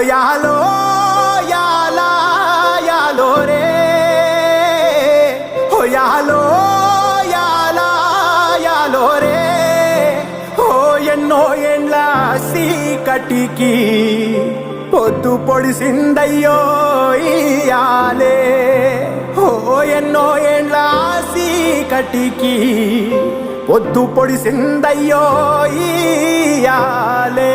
యాలో యాలా యాలో రే హో యాలో యాలా యాలో రే హో ఎన్నో ఏండ్ల సీకటికి పొద్దు పొడిసిందయ్యో ఇయాలే హో ఎన్నో ఏండ్ల సీకటికి పొద్దు పొడిసిందయ్యో ఇయాలే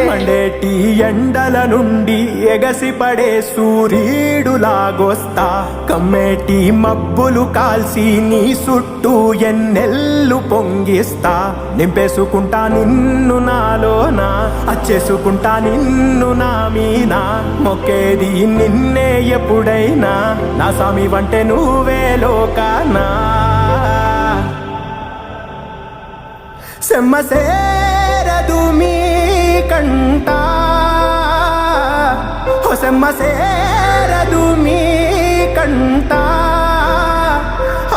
మండేటి ఎండల నుండి ఎగసిపడే సూర్యుడులాగొస్తా కమ్మేటి మబ్బులు కాల్సి నీ చుట్టూ ఎన్నెల్లు పొంగిస్తా నింపేసుకుంటా నిన్ను నాలోనా అచ్చేసుకుంటా నిన్ను నా మీనా మొక్కేది నిన్నే ఎప్పుడైనా నా స్వామి వంటే నువ్వే లోకానా సెమ్మసేరదు మీ కంట హొసమ్మ సేరదు మీ కంట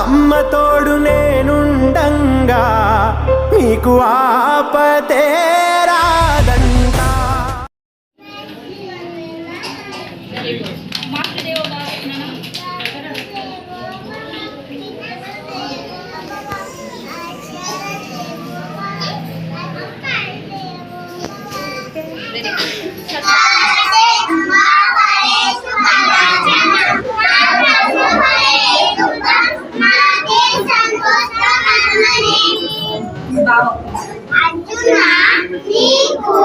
అమ్మ తోడు నేనుండంగా మీకు ఆపతే రాదంట అర్జున నీకు